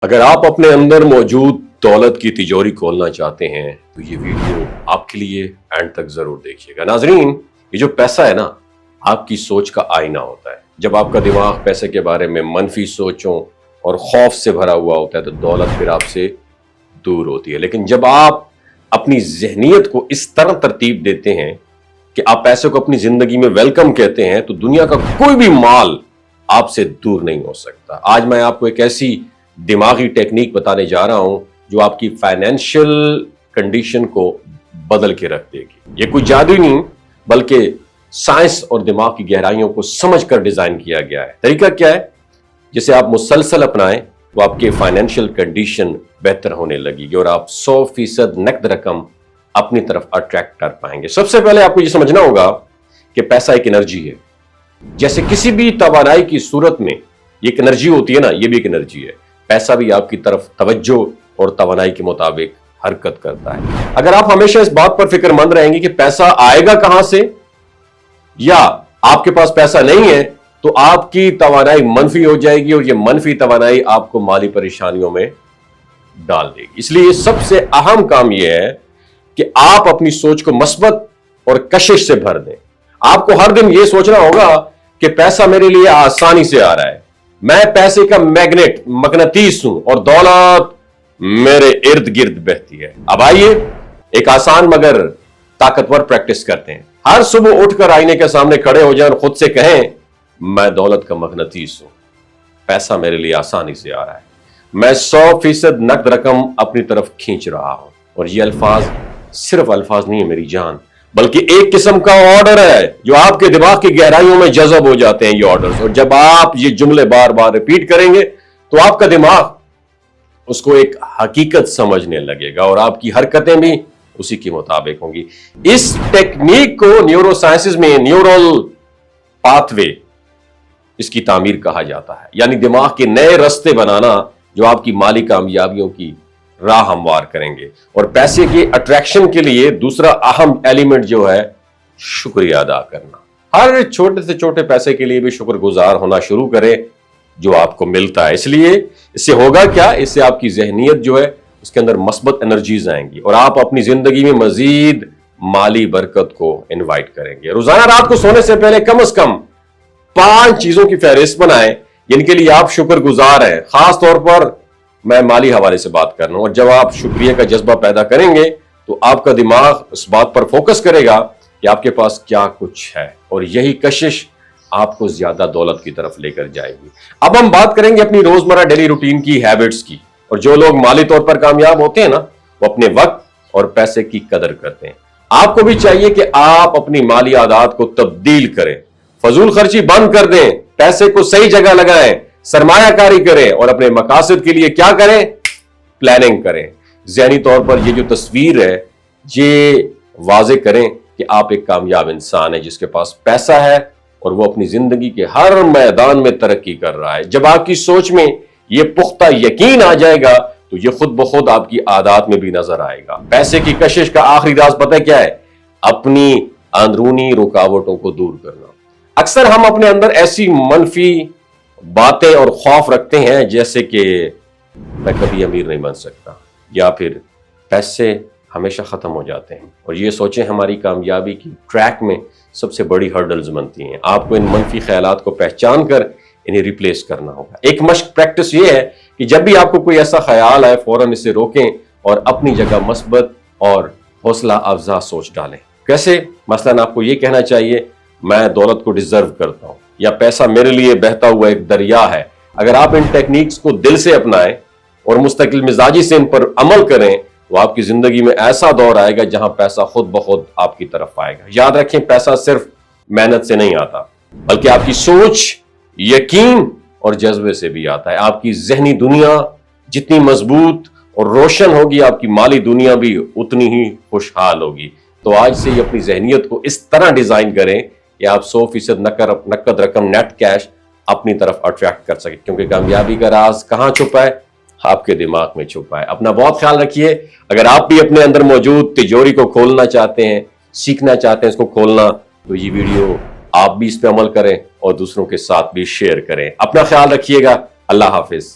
اگر آپ اپنے اندر موجود دولت کی تجوری کھولنا چاہتے ہیں تو یہ ویڈیو آپ کے لیے اینڈ تک ضرور دیکھیے گا۔ ناظرین، یہ جو پیسہ ہے نا، آپ کی سوچ کا آئینہ ہوتا ہے۔ جب آپ کا دماغ پیسے کے بارے میں منفی سوچوں اور خوف سے بھرا ہوا ہوتا ہے تو دولت پھر آپ سے دور ہوتی ہے۔ لیکن جب آپ اپنی ذہنیت کو اس طرح ترتیب دیتے ہیں کہ آپ پیسے کو اپنی زندگی میں ویلکم کہتے ہیں تو دنیا کا کوئی بھی مال آپ سے دور نہیں ہو سکتا۔ آج میں آپ کو ایک ایسی دماغی ٹیکنیک بتانے جا رہا ہوں جو آپ کی فائنینشیل کنڈیشن کو بدل کے رکھ دے گی۔ یہ کوئی جادو نہیں بلکہ سائنس اور دماغ کی گہرائیوں کو سمجھ کر ڈیزائن کیا گیا ہے۔ طریقہ کیا ہے؟ جسے آپ مسلسل اپنائیں تو آپ کے فائنینشیل کنڈیشن بہتر ہونے لگے گی اور آپ 100% نقد رقم اپنی طرف اٹریکٹ کر پائیں گے۔ سب سے پہلے آپ کو یہ سمجھنا ہوگا کہ پیسہ ایک انرجی ہے۔ جیسے کسی بھی توانائی کی صورت میں یہ ایک انرجی ہوتی ہے نا، یہ بھی ایک انرجی ہے۔ پیسہ بھی آپ کی طرف توجہ اور توانائی کے مطابق حرکت کرتا ہے۔ اگر آپ ہمیشہ اس بات پر فکر مند رہیں گے کہ پیسہ آئے گا کہاں سے یا آپ کے پاس پیسہ نہیں ہے تو آپ کی توانائی منفی ہو جائے گی اور یہ منفی توانائی آپ کو مالی پریشانیوں میں ڈال دے گی۔ اس لیے سب سے اہم کام یہ ہے کہ آپ اپنی سوچ کو مثبت اور کشش سے بھر دیں۔ آپ کو ہر دن یہ سوچنا ہوگا کہ پیسہ میرے لیے آسانی سے آ رہا ہے، میں پیسے کا میگنیٹ مقناطیس ہوں اور دولت میرے ارد گرد بہتی ہے۔ اب آئیے ایک آسان مگر طاقتور پریکٹس کرتے ہیں۔ ہر صبح اٹھ کر آئینے کے سامنے کھڑے ہو جائیں اور خود سے کہیں، میں دولت کا مقناطیس ہوں، پیسہ میرے لیے آسانی سے آ رہا ہے، میں 100% نقد رقم اپنی طرف کھینچ رہا ہوں۔ اور یہ الفاظ صرف الفاظ نہیں ہے میری جان، بلکہ ایک قسم کا آرڈر ہے جو آپ کے دماغ کی گہرائیوں میں جذب ہو جاتے ہیں یہ آرڈرز۔ اور جب آپ یہ جملے بار بار ریپیٹ کریں گے تو آپ کا دماغ اس کو ایک حقیقت سمجھنے لگے گا اور آپ کی حرکتیں بھی اسی کے مطابق ہوں گی۔ اس ٹیکنیک کو نیورو سائنسز میں نیورل پاتھ وے اس کی تعمیر کہا جاتا ہے، یعنی دماغ کے نئے رستے بنانا جو آپ کی مالی کامیابیوں کی راہ ہموار کریں گے۔ اور پیسے کی اٹریکشن کے لیے دوسرا اہم ایلیمنٹ جو ہے شکریہ ادا کرنا۔ ہر چھوٹے سے چھوٹے پیسے کے لیے بھی شکر گزار ہونا شروع کریں جو آپ کو ملتا ہے۔ اس لیے اس سے ہوگا کیا؟ اس سے آپ کی ذہنیت جو ہے اس کے اندر مثبت انرجیز آئیں گی اور آپ اپنی زندگی میں مزید مالی برکت کو انوائٹ کریں گے۔ روزانہ رات کو سونے سے پہلے کم از کم 5 چیزوں کی فہرست بنائیں جن کے لیے آپ شکر گزار ہیں۔ خاص طور پر میں مالی حوالے سے بات کر رہا ہوں، اور جب آپ شکریہ کا جذبہ پیدا کریں گے تو آپ کا دماغ اس بات پر فوکس کرے گا کہ آپ کے پاس کیا کچھ ہے، اور یہی کشش آپ کو زیادہ دولت کی طرف لے کر جائے گی۔ اب ہم بات کریں گے اپنی روزمرہ ڈیلی روٹین کی ہیبٹس کی۔ اور جو لوگ مالی طور پر کامیاب ہوتے ہیں نا، وہ اپنے وقت اور پیسے کی قدر کرتے ہیں۔ آپ کو بھی چاہیے کہ آپ اپنی مالی عادات کو تبدیل کریں، فضول خرچی بند کر دیں، پیسے کو صحیح جگہ لگائیں، سرمایہ کاری کریں اور اپنے مقاصد کے لیے کیا کریں؟ پلاننگ کریں۔ ذہنی طور پر یہ جو تصویر ہے یہ واضح کریں کہ آپ ایک کامیاب انسان ہیں جس کے پاس پیسہ ہے اور وہ اپنی زندگی کے ہر میدان میں ترقی کر رہا ہے۔ جب آپ کی سوچ میں یہ پختہ یقین آ جائے گا تو یہ خود بخود آپ کی عادات میں بھی نظر آئے گا۔ پیسے کی کشش کا آخری راز پتہ کیا ہے؟ اپنی اندرونی رکاوٹوں کو دور کرنا۔ اکثر ہم اپنے اندر ایسی منفی باتیں اور خوف رکھتے ہیں جیسے کہ میں کبھی امیر نہیں بن سکتا، یا پھر پیسے ہمیشہ ختم ہو جاتے ہیں، اور یہ سوچیں ہماری کامیابی کی ٹریک میں سب سے بڑی ہرڈلز بنتی ہیں۔ آپ کو ان منفی خیالات کو پہچان کر انہیں ریپلیس کرنا ہوگا۔ ایک مشق پریکٹس یہ ہے کہ جب بھی آپ کو کوئی ایسا خیال آئے فوراً اسے روکیں اور اپنی جگہ مثبت اور حوصلہ افزا سوچ ڈالیں۔ کیسے؟ مثلاً آپ کو یہ کہنا چاہیے، میں دولت کو ڈیزرو کرتا ہوں، یا پیسہ میرے لیے بہتا ہوا ایک دریا ہے۔ اگر آپ ان ٹیکنیکس کو دل سے اپنائیں اور مستقل مزاجی سے ان پر عمل کریں تو آپ کی زندگی میں ایسا دور آئے گا جہاں پیسہ خود بخود آپ کی طرف آئے گا۔ یاد رکھیں، پیسہ صرف محنت سے نہیں آتا بلکہ آپ کی سوچ، یقین اور جذبے سے بھی آتا ہے۔ آپ کی ذہنی دنیا جتنی مضبوط اور روشن ہوگی، آپ کی مالی دنیا بھی اتنی ہی خوشحال ہوگی۔ تو آج سے ہی اپنی ذہنیت کو اس طرح ڈیزائن کریں کہ آپ 100% نقد رقم نیٹ کیش اپنی طرف اٹریکٹ کر سکیں، کیونکہ کامیابی کا راز کہاں چھپا ہے؟ آپ کے دماغ میں چھپا ہے۔ اپنا بہت خیال رکھیے۔ اگر آپ بھی اپنے اندر موجود تجوری کو کھولنا چاہتے ہیں، سیکھنا چاہتے ہیں اس کو کھولنا، تو یہ ویڈیو آپ بھی اس پہ عمل کریں اور دوسروں کے ساتھ بھی شیئر کریں۔ اپنا خیال رکھیے گا۔ اللہ حافظ۔